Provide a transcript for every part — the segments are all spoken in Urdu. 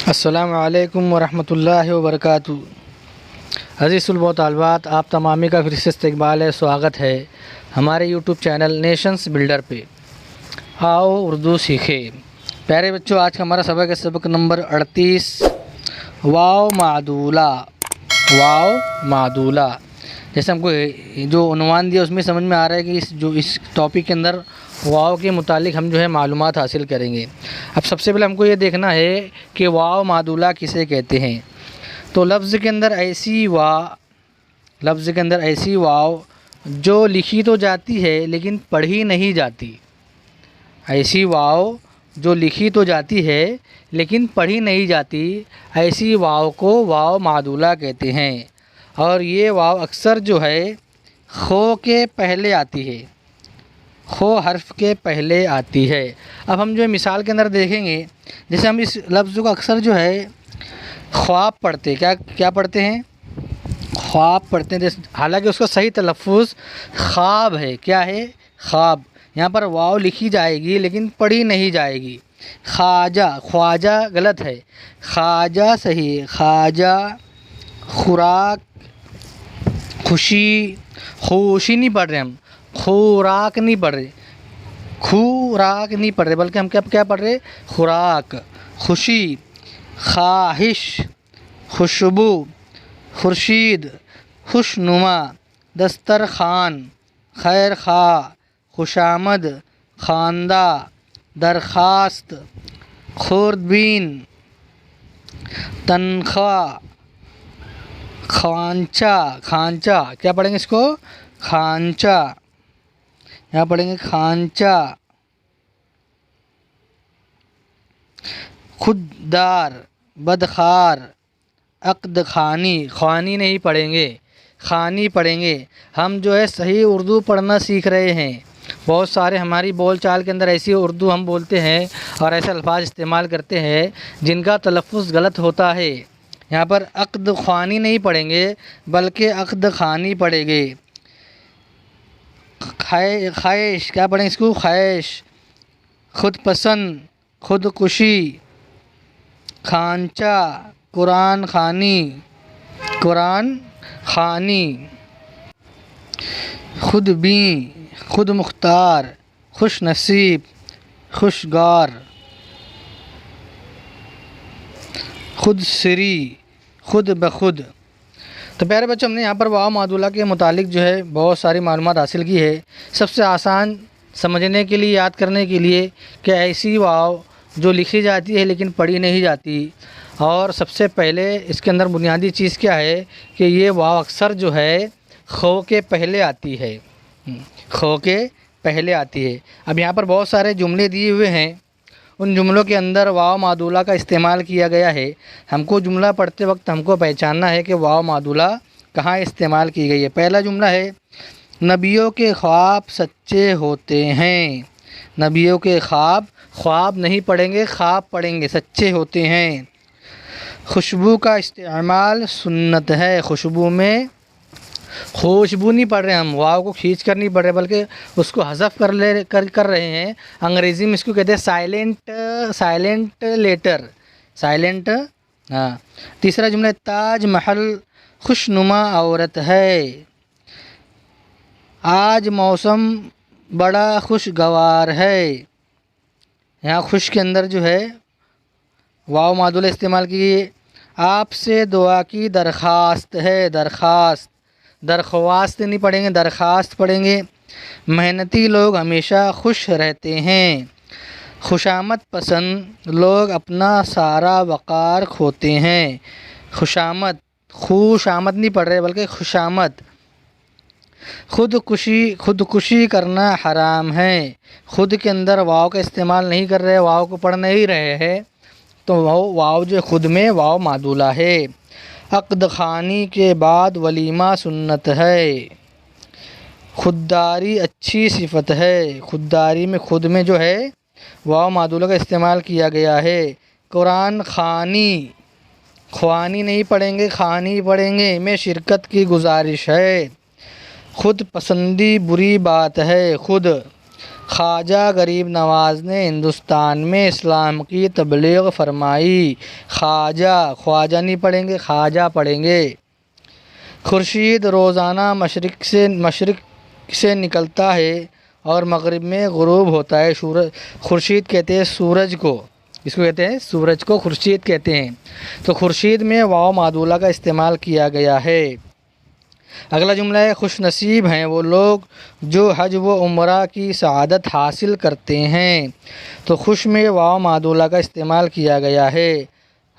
السلام علیکم ورحمۃ اللہ وبرکاتہ۔ عزیز طلباء و طالبات، آپ تمامی کا پھر سے استقبال ہے، سواگت ہے ہمارے یوٹیوب چینل نیشنز بلڈر پہ۔ آؤ اردو سیکھے۔ پیارے بچوں، آج کا ہمارا سبق ہے سبق نمبر 38، واو معدولہ۔ واو معدولہ، جیسے ہم کو جو عنوان دیا اس میں سمجھ میں آ رہا ہے کہ اس ٹاپک کے اندر واو کے متعلق ہم معلومات حاصل کریں گے۔ اب سب سے پہلے ہم کو یہ دیکھنا ہے کہ واو معدولہ کسے کہتے ہیں۔ تو لفظ کے اندر ایسی واو جو لکھی تو جاتی ہے لیکن پڑھی نہیں جاتی۔ ایسی واو جو لکھی تو جاتی ہے لیکن پڑھی نہیں جاتی، ایسی واو کو واو معدولہ کہتے ہیں۔ اور یہ واو اکثر خو کے پہلے آتی ہے، خو حرف کے پہلے آتی ہے۔ اب ہم مثال کے اندر دیکھیں گے، جیسے ہم اس لفظ کو اکثر خواب پڑھتے، کیا پڑھتے ہیں؟ خواب پڑھتے ہیں، حالانکہ اس کا صحیح تلفظ خواب ہے۔ کیا ہے؟ خواب۔ یہاں پر واو لکھی جائے گی لیکن پڑھی نہیں جائے گی۔ خواجہ غلط ہے، خواجہ صحیح ہے۔ خواجہ، خوراک، خوشی نہیں پڑھ رہے ہم، خوراک نہیں پڑھ رہے، بلکہ ہم کیا پڑھ رہے؟ خوراک۔ خوشی، خواہش، خوشبو، خورشید، خوشنما، دسترخوان، خیر خواہ، خوشامد، خواندہ، درخواست، خوردبین، تنخواہ، کھانچہ، کیا پڑھیں گے اس کو؟ کھانچہ، یہاں پڑھیں گے کھانچہ۔ خوددار، بدخار، عقد خوانی، خوانی نہیں پڑھیں گے، خوانی پڑھیں گے۔ ہم صحیح اردو پڑھنا سیکھ رہے ہیں۔ بہت سارے ہماری بول چال کے اندر ایسی اردو ہم بولتے ہیں اور ایسے الفاظ استعمال کرتے ہیں جن کا تلفظ غلط ہوتا ہے۔ یہاں پر عقد خوانی نہیں پڑھیں گے بلکہ عقد خوانی پڑھیں گے۔ خواہش، کیا پڑھیں اس کو؟ خواہش۔ خود پسند، خودکشی، کھانچہ، قرآن خوانی، خودبین، خود مختار، خوش نصیب، خوشگوار، خود سری، خود بخود۔ تو پیارے بچوں، ہم نے یہاں پر واو معدولہ کے متعلق بہت ساری معلومات حاصل کی ہے۔ سب سے آسان سمجھنے کے لیے، یاد کرنے کے لیے کہ ایسی واو جو لکھی جاتی ہے لیکن پڑھی نہیں جاتی، اور سب سے پہلے اس کے اندر بنیادی چیز کیا ہے کہ یہ واو اکثر خو کے پہلے آتی ہے، خو کے پہلے آتی ہے۔ اب یہاں پر بہت سارے جملے دیے ہوئے ہیں، ان جملوں کے اندر واو معدولہ کا استعمال کیا گیا ہے۔ ہم کو جملہ پڑھتے وقت ہم کو پہچاننا ہے کہ واو معدولہ کہاں استعمال کی گئی ہے۔ پہلا جملہ ہے، نبیوں کے خواب سچے ہوتے ہیں۔ نبیوں کے خواب نہیں پڑھیں گے، خواب پڑھیں گے، سچے ہوتے ہیں۔ خوشبو کا استعمال سنت ہے۔ خوشبو میں خوشبو نہیں پڑھ رہے ہم، واو کو کھینچ کر نہیں پڑھ رہے بلکہ اس کو حذف کر رہے ہیں۔ انگریزی میں اس کو کہتے ہیں سائلنٹ لیٹر، سائلنٹ۔ تیسرا جملہ، تاج محل خوشنما عورت ہے۔ آج موسم بڑا خوشگوار ہے۔ یہاں خوش کے اندر واو معدولہ استعمال کیے۔ آپ سے دعا کی درخواست ہے، درخواست نہیں پڑھیں گے، درخواست پڑھیں گے۔ محنتی لوگ ہمیشہ خوش رہتے ہیں۔ خوشامد پسند لوگ اپنا سارا وقار کھوتے ہیں۔ خوشامد نہیں پڑھ رہے بلکہ خوشامد۔ خودکشی کرنا حرام ہے۔ خود کے اندر واو کا استعمال نہیں کر رہے، واو کو پڑھ نہیں رہے ہیں، تو واو خود میں واو معدولہ ہے۔ عقد خوانی کے بعد ولیمہ سنت ہے۔ خودداری اچھی صفت ہے۔ خودداری میں خود میں واو معدولہ کا استعمال کیا گیا ہے۔ قرآن خوانی نہیں پڑھیں گے، خوانی پڑھیں گے، میں شرکت کی گزارش ہے۔ خود پسندی بری بات ہے۔ خواجہ غریب نواز نے ہندوستان میں اسلام کی تبلیغ فرمائی۔ خواجہ نہیں پڑھیں گے، خواجہ پڑھیں گے۔ خورشید روزانہ مشرق سے نکلتا ہے اور مغرب میں غروب ہوتا ہے۔ خورشید کہتے ہیں سورج کو، اس کو کہتے ہیں سورج کو خورشید کہتے ہیں۔ تو خورشید میں واو معدولہ کا استعمال کیا گیا ہے۔ اگلا جملہ ہے خوش نصیب ہیں وہ لوگ جو حج و عمرہ کی سعادت حاصل کرتے ہیں۔ تو خوش میں واو معدولہ کا استعمال کیا گیا ہے۔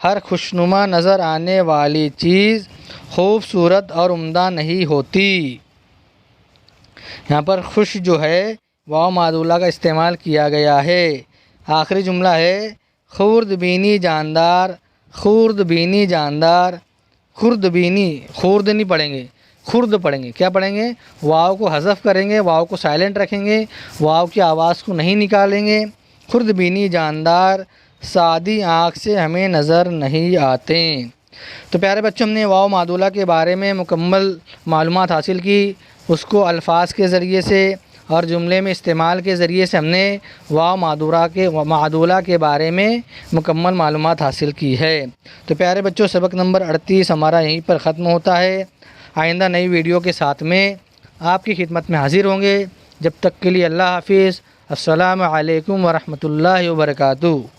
ہر خوشنما نظر آنے والی چیز خوبصورت اور عمدہ نہیں ہوتی۔ یہاں پر خوش جو ہے واو معدولہ کا استعمال کیا گیا ہے۔ آخری جملہ ہے خورد بینی جاندار، خورد بینی جاندار، خورد بینی، خورد نہیں پڑھیں گے، خورد پڑھیں گے۔ کیا پڑھیں گے؟ واو کو حذف کریں گے، واو کو سائلنٹ رکھیں گے، واو کی آواز کو نہیں نکالیں گے۔ خورد بینی جاندار سادی آنکھ سے ہمیں نظر نہیں آتے۔ تو پیارے بچوں، ہم نے واو معدولہ کے بارے میں مکمل معلومات حاصل کی۔ اس کو الفاظ کے ذریعے سے اور جملے میں استعمال کے ذریعے سے ہم نے واو معدولہ کے بارے میں مکمل معلومات حاصل کی ہے۔ تو پیارے بچوں، سبق نمبر 38 ہمارا یہیں پر ختم ہوتا ہے۔ آئندہ نئی ویڈیو کے ساتھ میں آپ کی خدمت میں حاضر ہوں گے۔ جب تک کے لیے اللہ حافظ۔ السلام علیکم ورحمۃ اللہ وبرکاتہ۔